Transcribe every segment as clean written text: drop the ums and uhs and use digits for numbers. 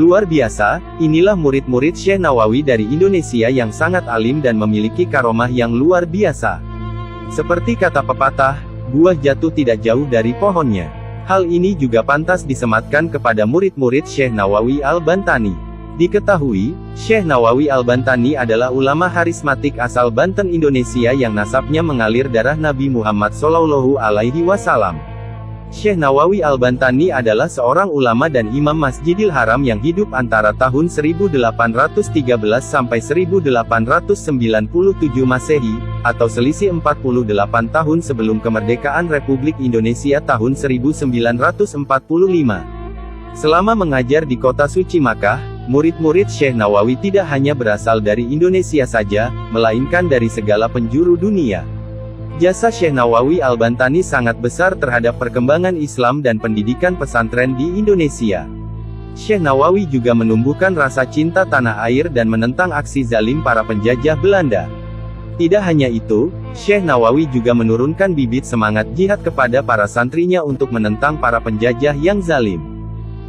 Luar biasa, inilah murid-murid Syekh Nawawi dari Indonesia yang sangat alim dan memiliki karomah yang luar biasa. Seperti kata pepatah, buah jatuh tidak jauh dari pohonnya. Hal ini juga pantas disematkan kepada murid-murid Syekh Nawawi Al-Bantani. Diketahui, Syekh Nawawi Al-Bantani adalah ulama harismatik asal Banten Indonesia yang nasabnya mengalir darah Nabi Muhammad SAW. Syekh Nawawi Al-Bantani adalah seorang ulama dan imam Masjidil Haram yang hidup antara tahun 1813 sampai 1897 Masehi, atau selisih 48 tahun sebelum kemerdekaan Republik Indonesia tahun 1945. Selama mengajar di kota suci Makkah, murid-murid Syekh Nawawi tidak hanya berasal dari Indonesia saja, melainkan dari segala penjuru dunia. Jasa Syekh Nawawi Al-Bantani sangat besar terhadap perkembangan Islam dan pendidikan pesantren di Indonesia. Syekh Nawawi juga menumbuhkan rasa cinta tanah air dan menentang aksi zalim para penjajah Belanda. Tidak hanya itu, Syekh Nawawi juga menurunkan bibit semangat jihad kepada para santrinya untuk menentang para penjajah yang zalim.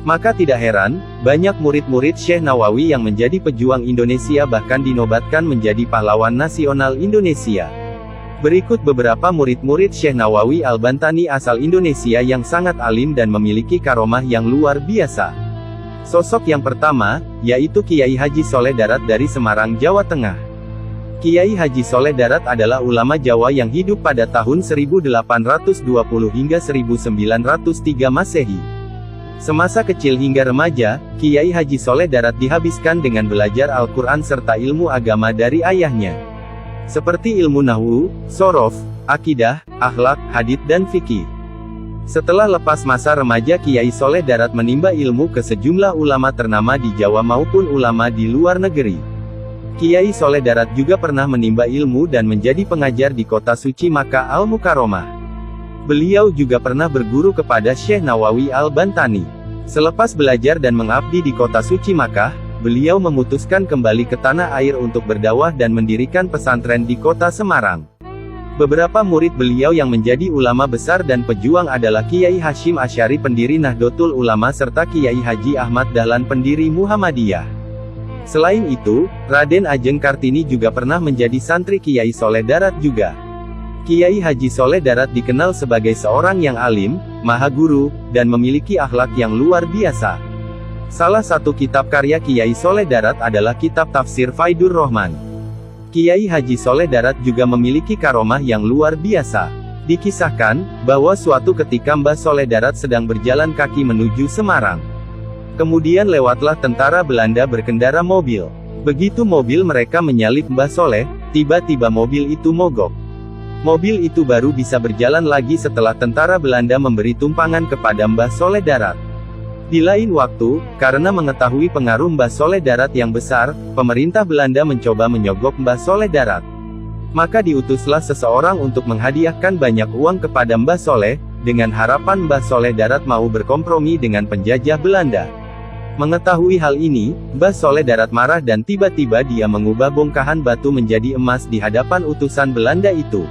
Maka tidak heran, banyak murid-murid Syekh Nawawi yang menjadi pejuang Indonesia bahkan dinobatkan menjadi pahlawan nasional Indonesia. Berikut beberapa murid-murid Syekh Nawawi Al-Bantani asal Indonesia yang sangat alim dan memiliki karomah yang luar biasa. Sosok yang pertama, yaitu Kiai Haji Soleh Darat dari Semarang, Jawa Tengah. Kiai Haji Soleh Darat adalah ulama Jawa yang hidup pada tahun 1820 hingga 1903 Masehi. Semasa kecil hingga remaja, Kiai Haji Soleh Darat dihabiskan dengan belajar Al-Quran serta ilmu agama dari ayahnya. Seperti ilmu nahwu, sorof, akidah, akhlak, hadits dan fikih. Setelah lepas masa remaja, Kiai Soleh Darat menimba ilmu ke sejumlah ulama ternama di Jawa maupun ulama di luar negeri. Kiai Soleh Darat juga pernah menimba ilmu dan menjadi pengajar di kota suci Makkah Al-Mukarramah. Beliau juga pernah berguru kepada Syekh Nawawi Al-Bantani. Selepas belajar dan mengabdi di kota suci Makkah, beliau memutuskan kembali ke tanah air untuk berdakwah dan mendirikan pesantren di kota Semarang. Beberapa murid beliau yang menjadi ulama besar dan pejuang adalah Kiai Hashim Asy'ari pendiri Nahdlatul Ulama serta Kiai Haji Ahmad Dahlan pendiri Muhammadiyah. Selain itu, Raden Ajeng Kartini juga pernah menjadi santri Kiai Soleh Darat juga. Kiai Haji Soleh Darat dikenal sebagai seorang yang alim, maha guru, dan memiliki akhlak yang luar biasa. Salah satu kitab karya Kiai Soleh Darat adalah kitab Tafsir Faidur Rahman. Kiai Haji Soleh Darat juga memiliki karomah yang luar biasa. Dikisahkan, bahwa suatu ketika Mbah Soleh Darat sedang berjalan kaki menuju Semarang. Kemudian lewatlah tentara Belanda berkendara mobil. Begitu mobil mereka menyalip Mbah Soleh, tiba-tiba mobil itu mogok. Mobil itu baru bisa berjalan lagi setelah tentara Belanda memberi tumpangan kepada Mbah Soleh Darat. Di lain waktu, karena mengetahui pengaruh Mbah Soleh Darat yang besar, pemerintah Belanda mencoba menyogok Mbah Soleh Darat. Maka diutuslah seseorang untuk menghadiahkan banyak uang kepada Mbah Soleh, dengan harapan Mbah Soleh Darat mau berkompromi dengan penjajah Belanda. Mengetahui hal ini, Mbah Soleh Darat marah dan tiba-tiba dia mengubah bongkahan batu menjadi emas di hadapan utusan Belanda itu.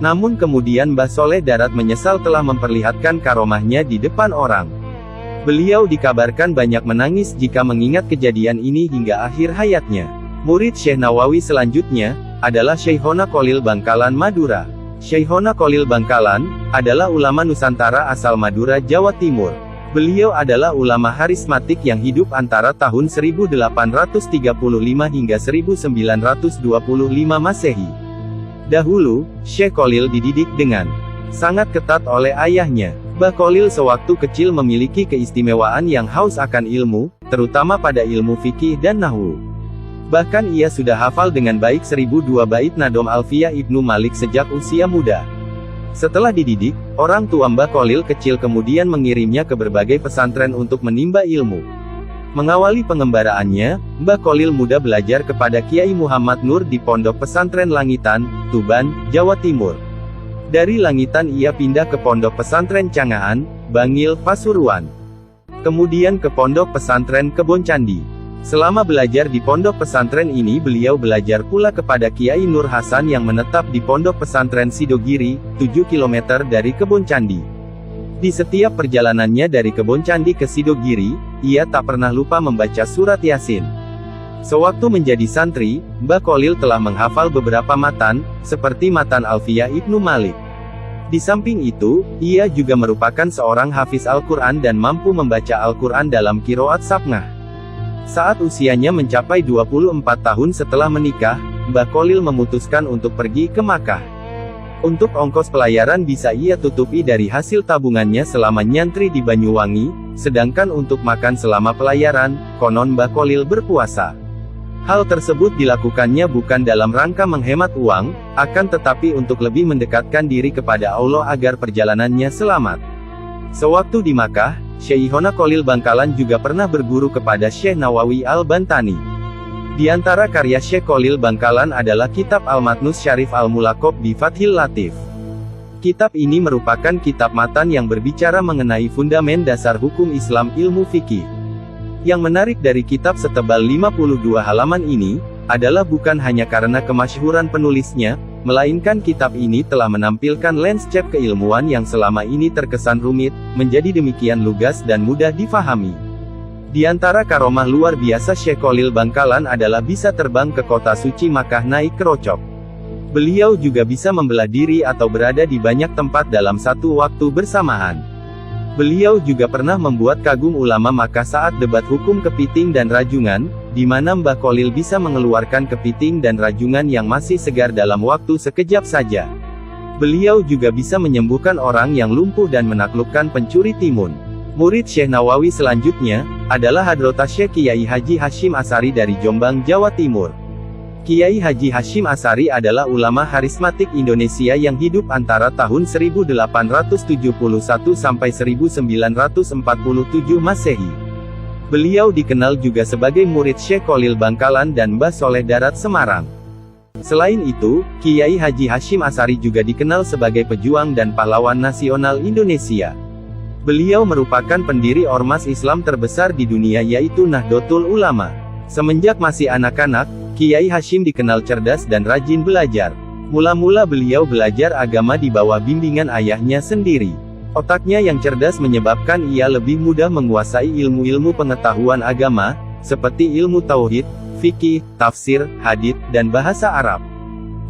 Namun kemudian Mbah Soleh Darat menyesal telah memperlihatkan karomahnya di depan orang. Beliau dikabarkan banyak menangis jika mengingat kejadian ini hingga akhir hayatnya. Murid Syekh Nawawi selanjutnya, adalah Syekhona Kholil Bangkalan Madura. Syekhona Kholil Bangkalan, adalah ulama Nusantara asal Madura, Jawa Timur. Beliau adalah ulama harismatik yang hidup antara tahun 1835 hingga 1925 Masehi. Dahulu, Syekh Kholil dididik dengan sangat ketat oleh ayahnya. Mbah Kholil sewaktu kecil memiliki keistimewaan yang haus akan ilmu, terutama pada ilmu fikih dan nahwu. Bahkan ia sudah hafal dengan baik 1002 bait Nadom Alfiyah Ibnu Malik sejak usia muda. Setelah dididik, orang tua Mbah Kholil kecil kemudian mengirimnya ke berbagai pesantren untuk menimba ilmu. Mengawali pengembaraannya, Mbah Kholil muda belajar kepada Kiai Muhammad Nur di Pondok Pesantren Langitan, Tuban, Jawa Timur. Dari Langitan ia pindah ke Pondok Pesantren Cangaan, Bangil, Pasuruan. Kemudian ke Pondok Pesantren Kebon Candi. Selama belajar di pondok pesantren ini beliau belajar pula kepada Kiai Nur Hasan yang menetap di Pondok Pesantren Sidogiri, 7 km dari Kebon Candi. Di setiap perjalanannya dari Kebon Candi ke Sidogiri, ia tak pernah lupa membaca surat Yasin. Sewaktu menjadi santri, Mbah Kholil telah menghafal beberapa matan, seperti matan Alfiyah Ibnu Malik. Di samping itu, ia juga merupakan seorang hafiz Al-Quran dan mampu membaca Al-Quran dalam qiraat sab'ah. Saat usianya mencapai 24 tahun setelah menikah, Mbah Kholil memutuskan untuk pergi ke Makkah. Untuk ongkos pelayaran bisa ia tutupi dari hasil tabungannya selama nyantri di Banyuwangi, sedangkan untuk makan selama pelayaran, konon Mbah Kholil berpuasa. Hal tersebut dilakukannya bukan dalam rangka menghemat uang, akan tetapi untuk lebih mendekatkan diri kepada Allah agar perjalanannya selamat. Sewaktu di Makkah, Syekhona Kholil Bangkalan juga pernah berguru kepada Syekh Nawawi Al-Bantani. Di antara karya Syekh Kholil Bangkalan adalah kitab Al-Matnus Syarif Al-Mulaqab bi Fathil Latif. Kitab ini merupakan kitab matan yang berbicara mengenai fundamen dasar hukum Islam ilmu fikih. Yang menarik dari kitab setebal 52 halaman ini, adalah bukan hanya karena kemasyhuran penulisnya, melainkan kitab ini telah menampilkan landscape keilmuan yang selama ini terkesan rumit, menjadi demikian lugas dan mudah difahami. Di antara karomah luar biasa Syekh Kholil Bangkalan adalah bisa terbang ke kota suci Makkah naik kerocok. Beliau juga bisa membelah diri atau berada di banyak tempat dalam satu waktu bersamaan. Beliau juga pernah membuat kagum ulama Makkah saat debat hukum kepiting dan rajungan, di mana Mbah Kholil bisa mengeluarkan kepiting dan rajungan yang masih segar dalam waktu sekejap saja. Beliau juga bisa menyembuhkan orang yang lumpuh dan menaklukkan pencuri timun. Murid Syekh Nawawi selanjutnya, adalah Hadrotah Syekh Kiai Haji Hasyim Asy'ari dari Jombang, Jawa Timur. Kiai Haji Hasyim Asy'ari adalah ulama karismatik Indonesia yang hidup antara tahun 1871 sampai 1947 Masehi. Beliau dikenal juga sebagai murid Syekh Kholil Bangkalan dan Mbah Soleh Darat Semarang. Selain itu, Kiai Haji Hasyim Asy'ari juga dikenal sebagai pejuang dan pahlawan nasional Indonesia. Beliau merupakan pendiri ormas Islam terbesar di dunia yaitu Nahdlatul Ulama. Semenjak masih anak-anak, Kiai Hasyim dikenal cerdas dan rajin belajar. Mula-mula beliau belajar agama di bawah bimbingan ayahnya sendiri. Otaknya yang cerdas menyebabkan ia lebih mudah menguasai ilmu-ilmu pengetahuan agama, seperti ilmu tauhid, fikih, tafsir, hadits, dan bahasa Arab.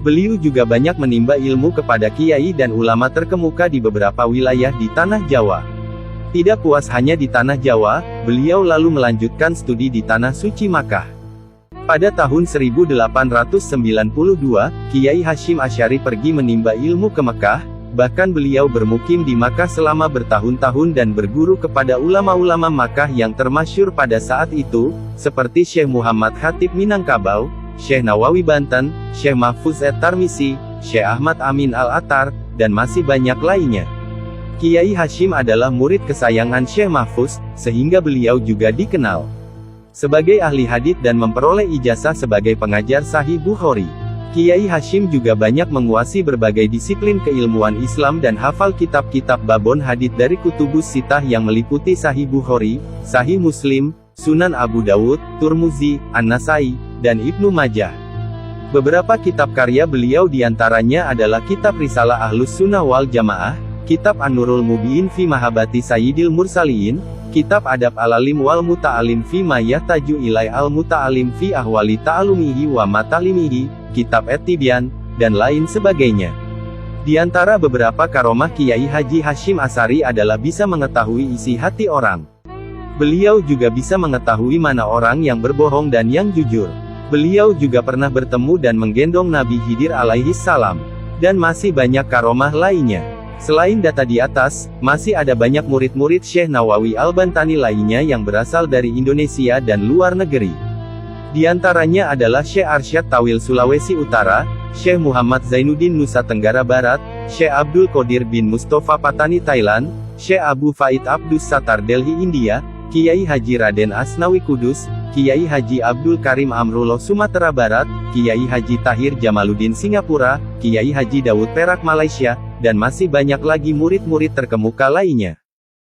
Beliau juga banyak menimba ilmu kepada kiai dan ulama terkemuka di beberapa wilayah di Tanah Jawa. Tidak puas hanya di Tanah Jawa, beliau lalu melanjutkan studi di Tanah Suci Makkah. Pada tahun 1892, Kiai Hasyim Asy'ari pergi menimba ilmu ke Mekah, bahkan beliau bermukim di Makkah selama bertahun-tahun dan berguru kepada ulama-ulama Makkah yang termasyhur pada saat itu, seperti Syekh Muhammad Khatib Minangkabau, Syekh Nawawi Banten, Syekh Mahfuz At-Tarmisi, Syekh Ahmad Amin Al-Attar, dan masih banyak lainnya. Kiai Hasyim adalah murid kesayangan Syekh Mahfuz, sehingga beliau juga dikenal sebagai ahli hadits dan memperoleh ijazah sebagai pengajar Sahih Bukhari. Kiai Hasyim juga banyak menguasai berbagai disiplin keilmuan Islam dan hafal kitab-kitab babon hadits dari Kutubus Sittah yang meliputi Sahih Bukhari, Sahih Muslim, Sunan Abu Dawud, Turmuzi, An-Nasai, dan Ibnu Majah. Beberapa kitab karya beliau diantaranya adalah kitab Risalah Ahlus Sunnah wal Jamaah, kitab An-Nurul Mubin fi Mahabbati Sayyidil Mursaliin, kitab Adab Al-Alim wal Muta'alim fi ma yahtaju ilai al-muta'alim fi ahwali ta'alumihi wa matalimihi, kitab At-Tibyan, dan lain sebagainya. Di antara beberapa karomah Kiai Haji Hasyim Asy'ari adalah bisa mengetahui isi hati orang. Beliau juga bisa mengetahui mana orang yang berbohong dan yang jujur. Beliau juga pernah bertemu dan menggendong Nabi Khidir alaihi salam. Dan masih banyak karomah lainnya. Selain data di atas, masih ada banyak murid-murid Syekh Nawawi Al-Bantani lainnya yang berasal dari Indonesia dan luar negeri. Di antaranya adalah Syekh Arsyad Tawil Sulawesi Utara, Syekh Muhammad Zainuddin Nusa Tenggara Barat, Syekh Abdul Qadir bin Mustafa Patani Thailand, Syekh Abu Faid Abdus Sattar Delhi India, Kiai Haji Raden Asnawi Kudus, Kiai Haji Abdul Karim Amrullah Sumatera Barat, Kiai Haji Tahir Jamaluddin Singapura, Kiai Haji Dawud Perak Malaysia, dan masih banyak lagi murid-murid terkemuka lainnya.